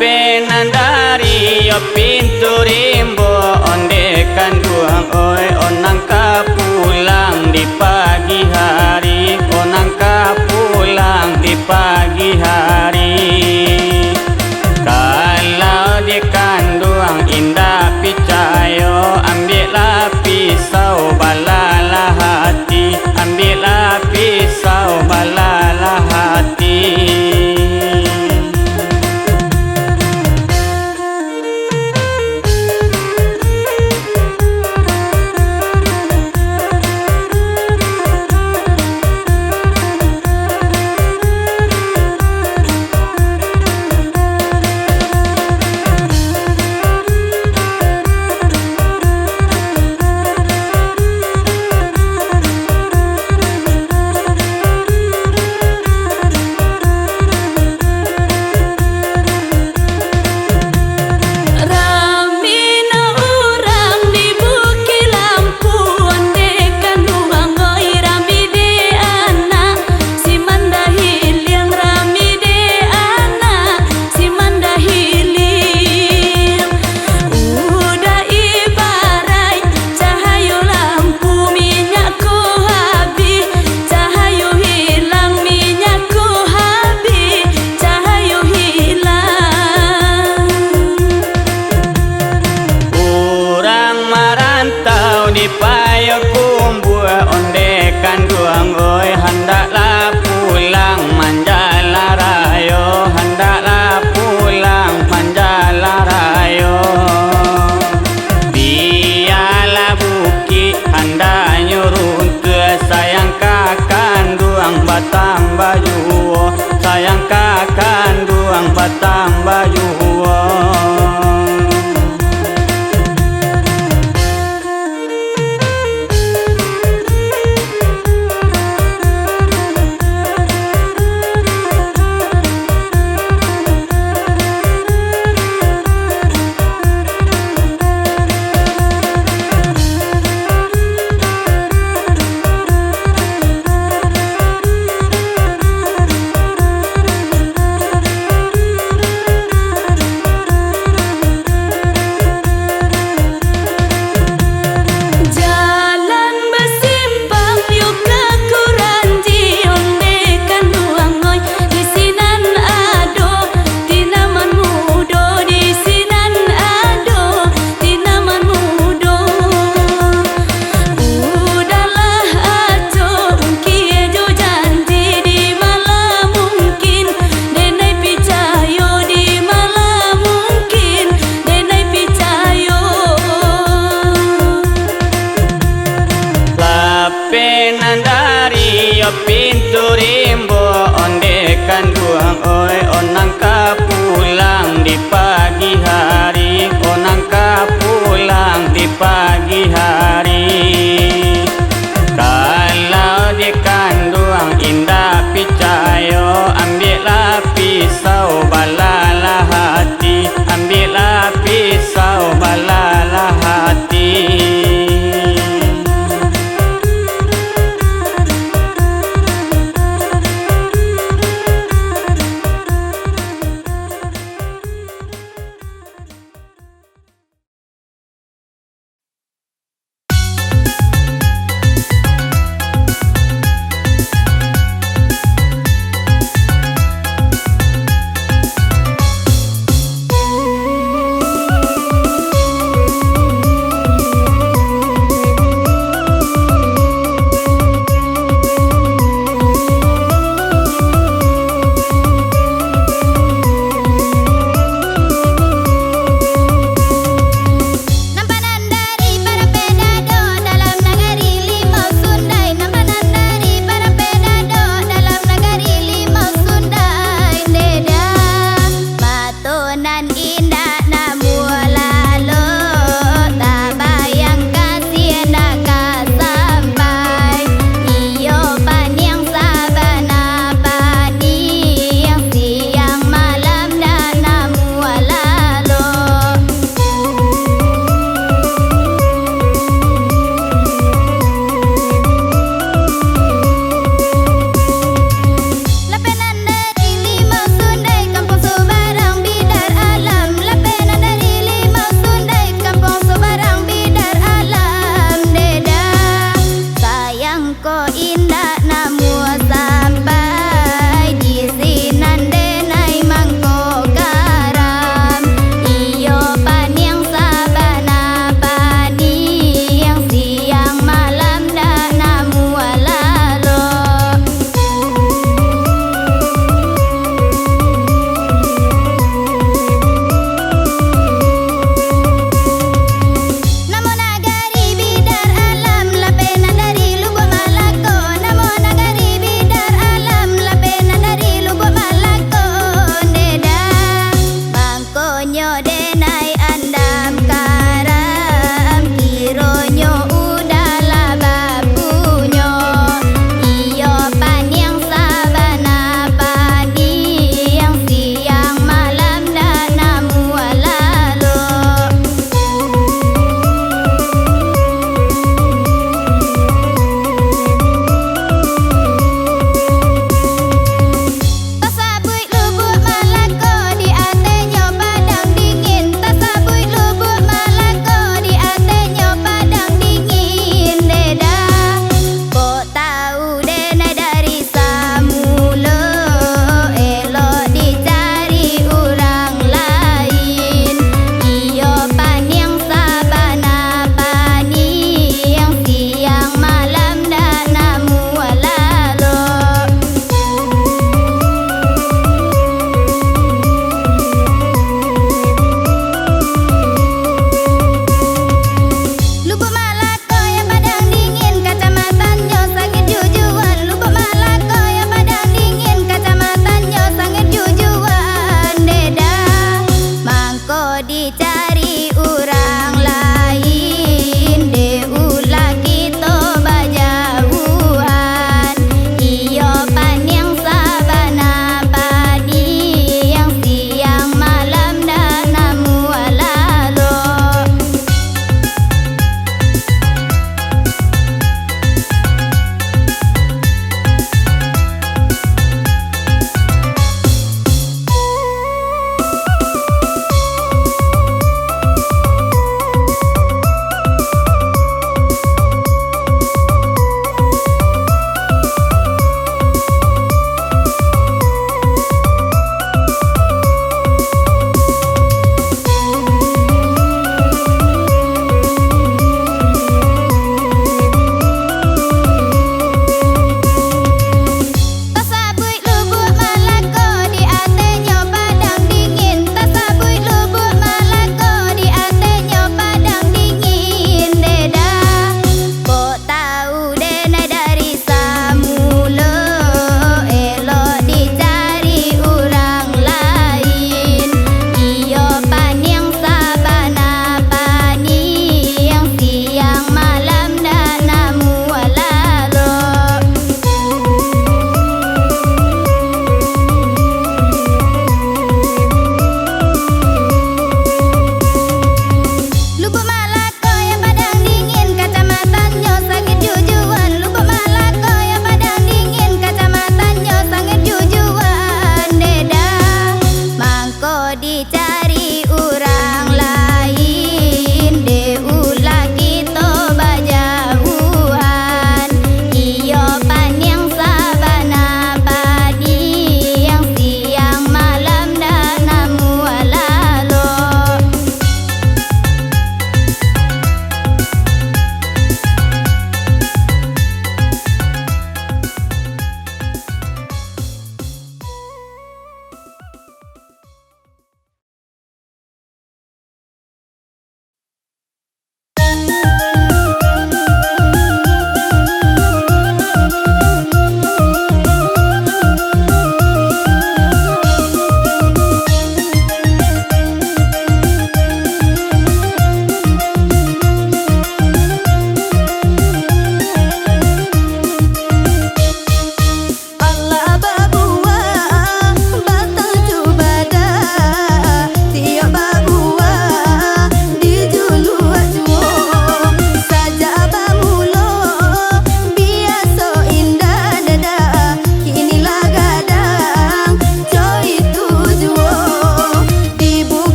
penandari yo pintu rimbo onde kanduang oi onang pulang di pagi hari onang pulang di pagi hari. Kalau di kanduang indah picayo ambillah pisau balalah hati ambillah pisau balalah hati.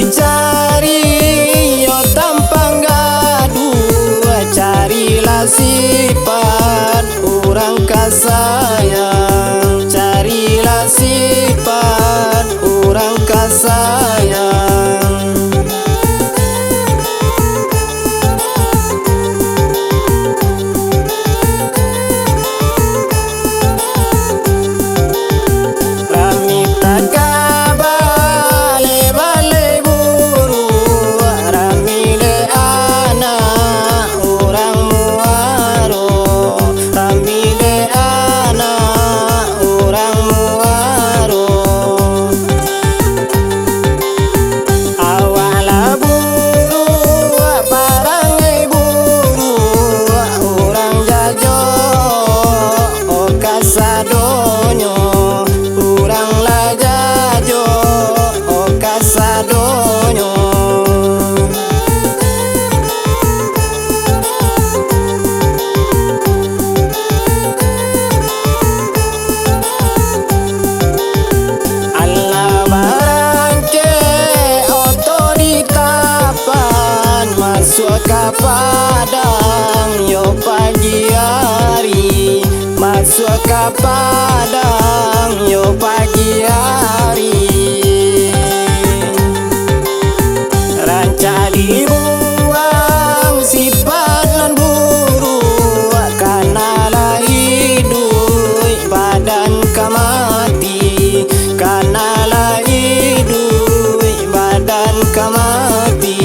cari yo tampang gaduh, carilah sifat orang kasayang, carilah sifat orang kasayang. Padang yo pagi hari, masuk ke padang yo pagi hari. Ranca dibuang sifat lan buru, kanalah hidup badan kamati, kanalah hidup badan kamati.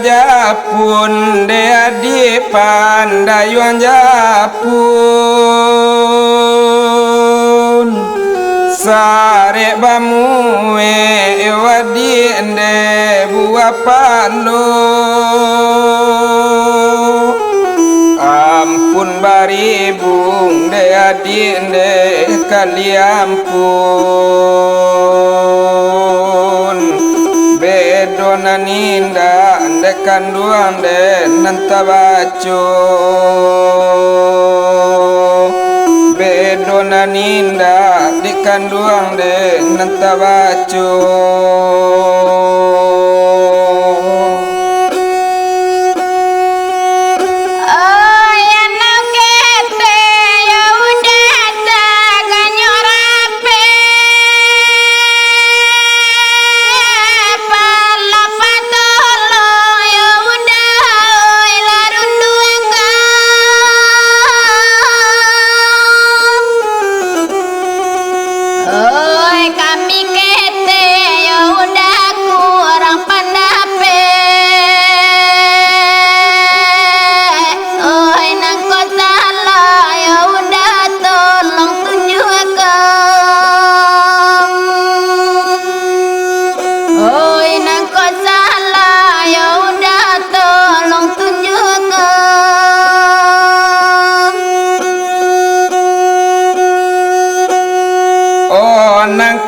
Japun de adi pandayuan Japun sare bamue wadi de buah palo ampun baribung de adi de kaliampun bedona ninda de kanduang de nantabaco bedona ninda di kanduang de nantabaco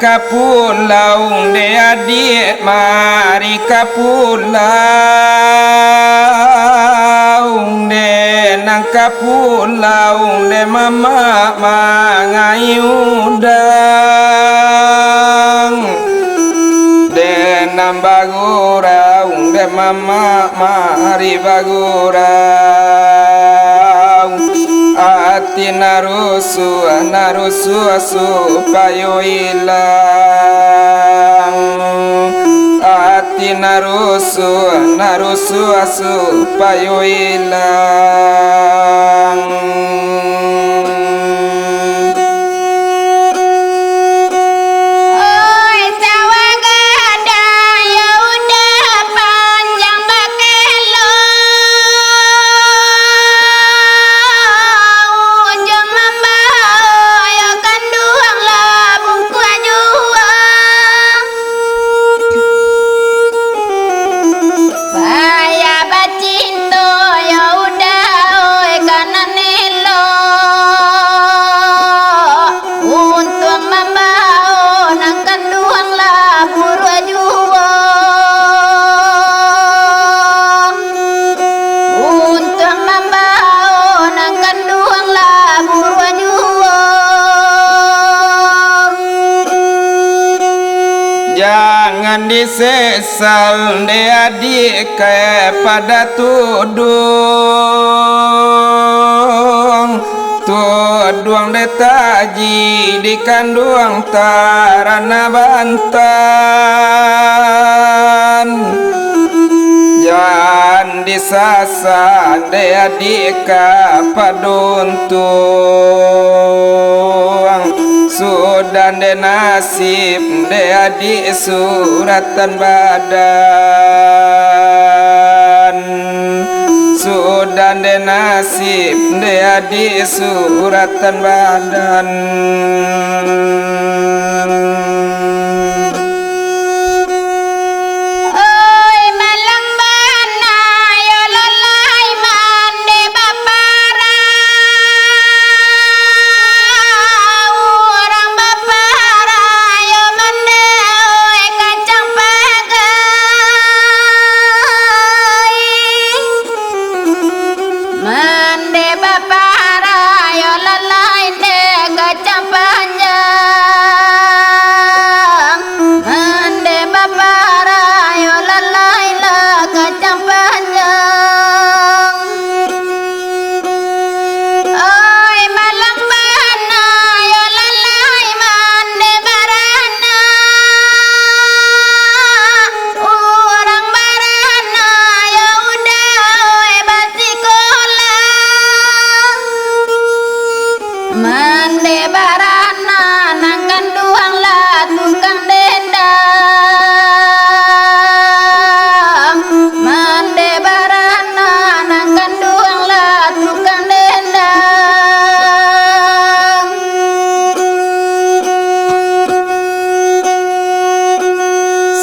kapulau de adik mari kapulau de nang kapulau de mama mangai udang de nang bagurau de mama mari bagurau ati narusu supaya hilang ati narusu supaya hilang jangan disesal de adik pada tuduang de taji di kanduang tarana Banten jangan disasar de adik paduntung sudan de nasib de adik suratan badan sudan de nasib de adik suratan badan Mande bapara yo lalai de gacang panjang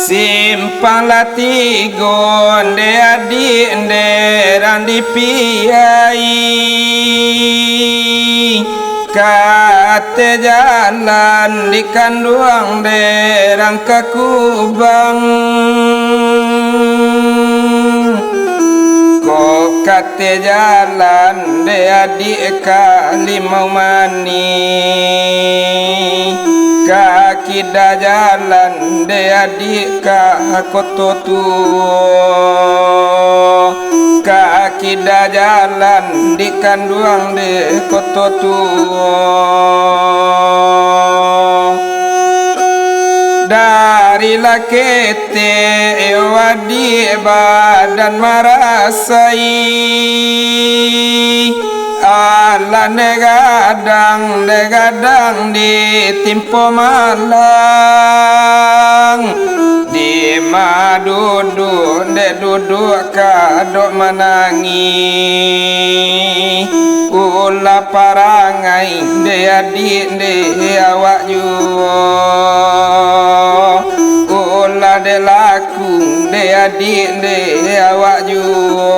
simpang latigon de adik de randi piai kate jalan di kanduang de rangka kubang kok kate jalan de adik kali mau mani kaki dah jalan de adik koto tuo kaki dah jalan di kanduang de koto tuo dari lakete wadi badan marasai ala negadang di timpo malang di madudu de duduk kadok menangi ula parangai de adik de awak juo ula de laku de adik de awak juo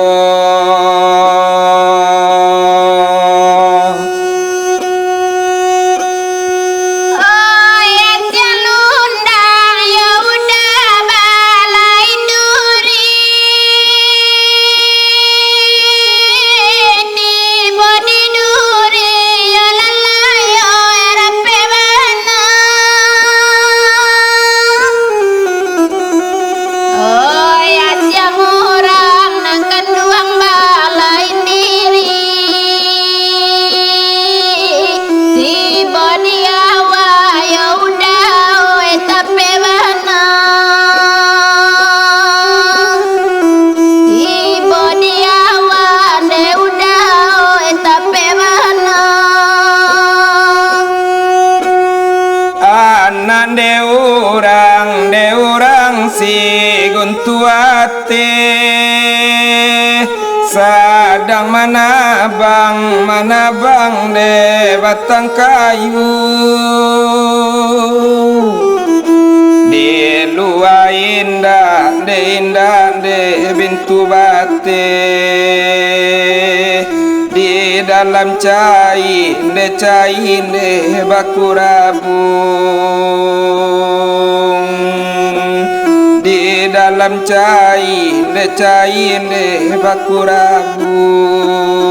de orang si guntuate sadang manabang de batang kayu di luar indah de bintu bate di dalam cai de baku rabung di dalam cai de baku rabung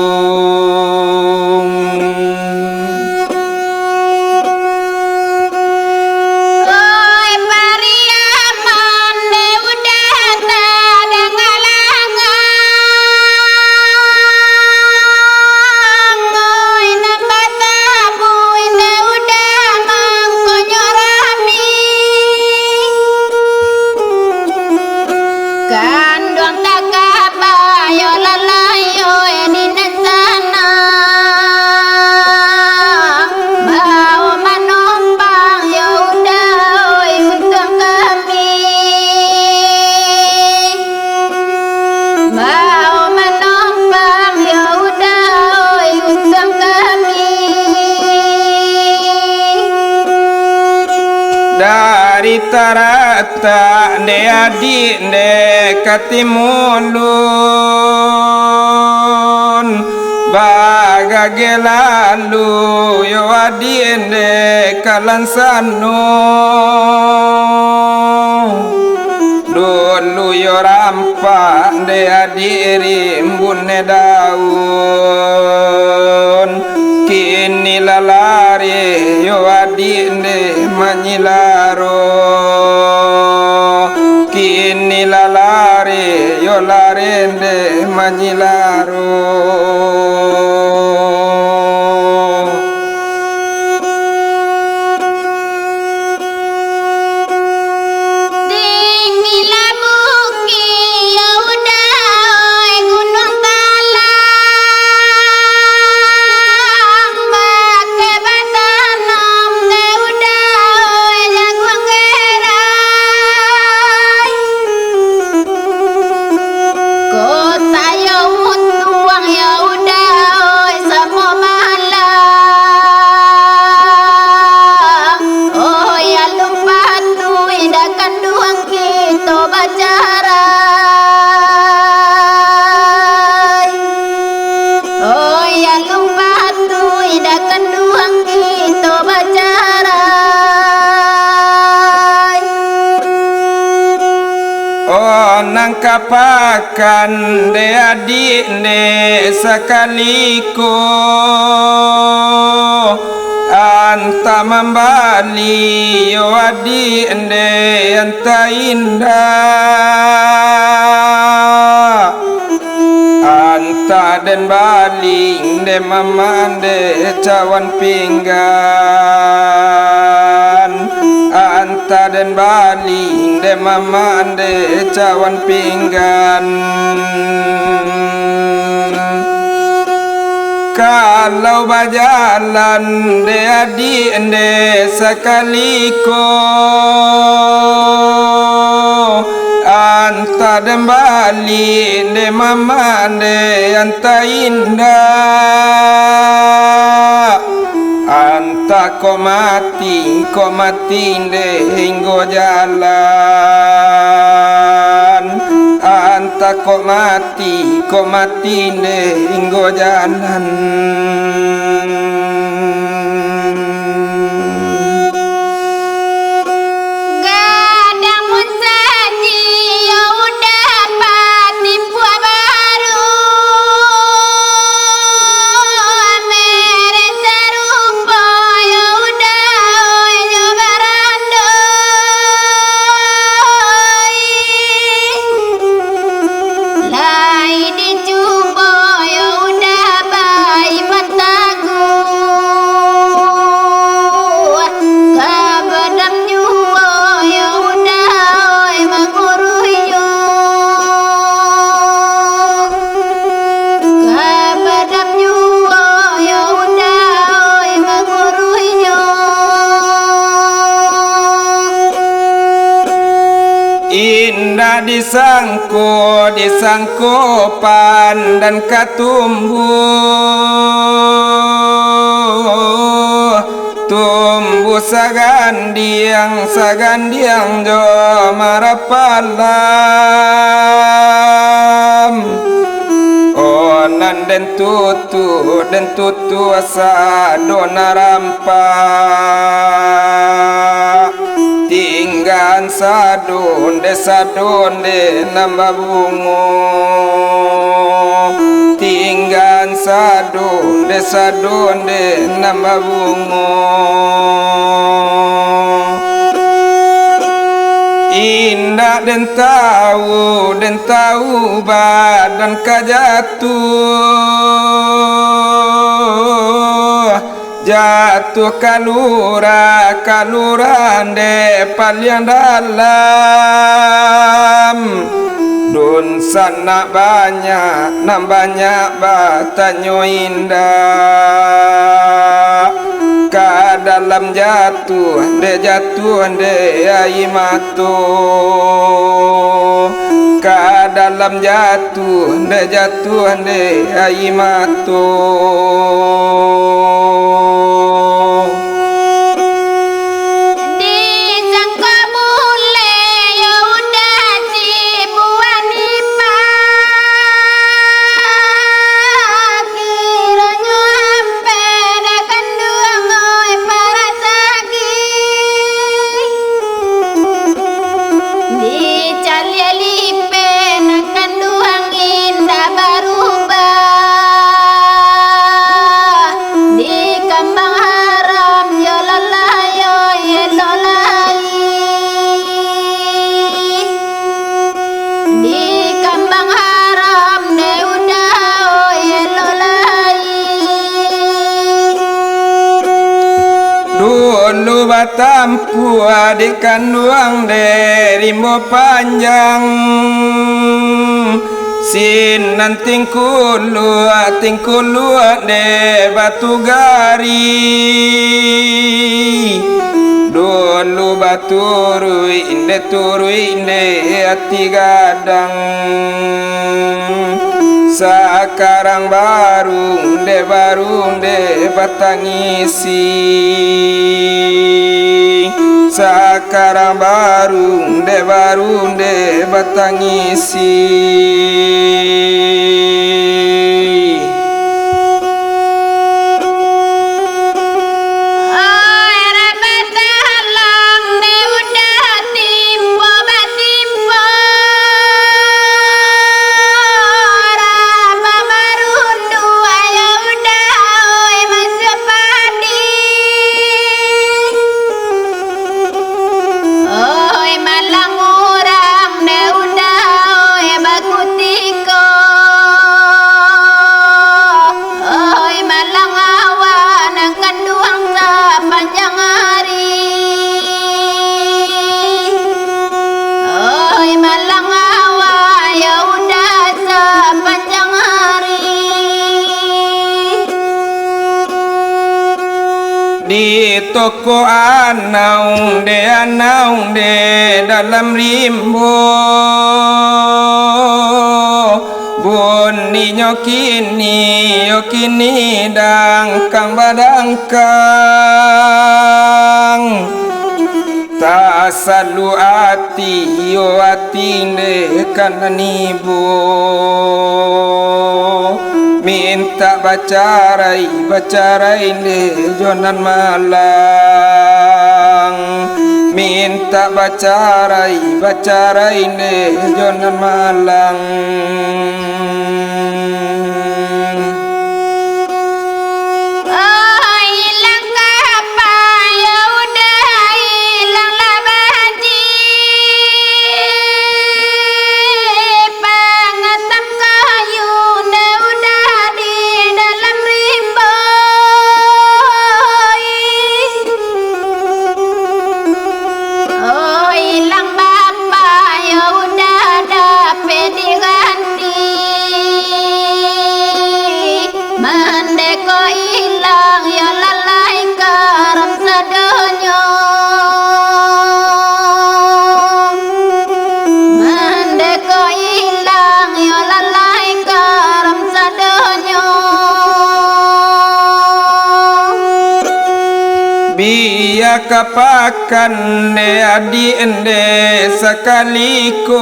dari tarata de adik de katimulun bagage lalu yo adik de kalansano dulu yo rampak de adik rimbun daun kini lalari yo adik de manyilaro kini lalari yo larende manyilaro to bacara oh ya lupa tu ida kenduang itu bacara oh nang kapakan de adik ne sakaliko anta membali yo adik ne anta indah anta den baling de mama de cawan pinggan anta den baling de mama de cawan pinggan kalau berjalan de adik de sakaliko anta den baling de mama de anta indah anta ko mati de hinggo jalan anta ko mati de hinggo jalan gadang mun saji ya udah pati buah baru mere serupa ya udah yo barandoi lai dicoba ya udah bayi pataku kabadam nyuwa ya udah oi manguruyo kabadam nyuwa ya udah oi manguruyo indah disangko pandan tumbuh sagandiang jo marapalam oh nan den tutu asa dona rampa tinggan sadon de nambah bungo tinggan sadon de nambah bungo indah den tahu badan jatuh kaluran de palian dalam don sana banyak batanyo indah ka dalam jatuh de ai mato ka dalam jatuh de ai mato Dulu batampu adik kandung derimu panjang sinan tingkulu de batu gari dulu baturui inde hati gadang Sekarang baru de batangisi. Sekarang baru de batangisi. Di toko anaung de dalam rimbo Boni nyokini dang kang badangkang Tak salu ati yo ati ne kananibo Minta bacarai ne jonan malang Minta bacarai ne jonan malang Biya kapakan ne adi ende sakaliko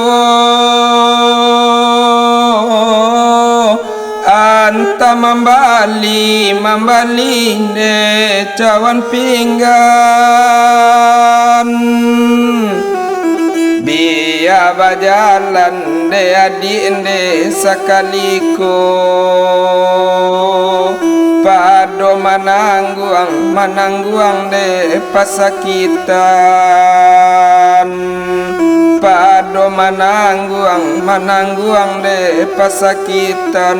Anta membali ne cawan pinggan Biya bajalan de adi ende sakaliko Pado manangguang de pasakitan Pado manangguang de pasakitan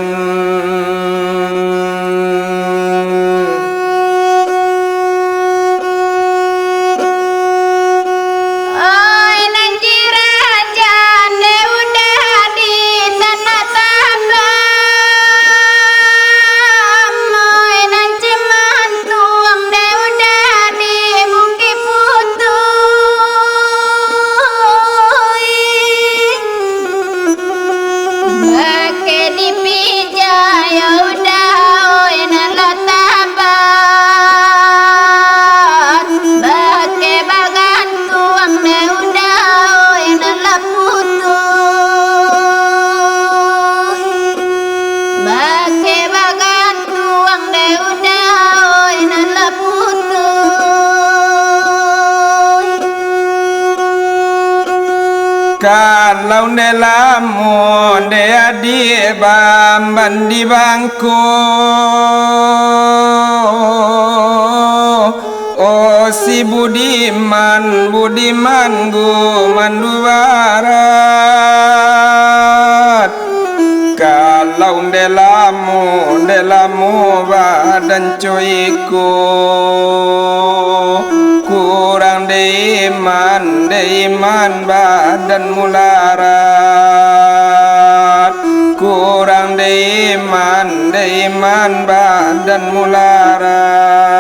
Kalau nelamun de adi bamban di bangku Oh si Budiman gu mandu barat Kalau nelamu badan cuiku Kurang de iman badan mularat Kurang de iman badan mularat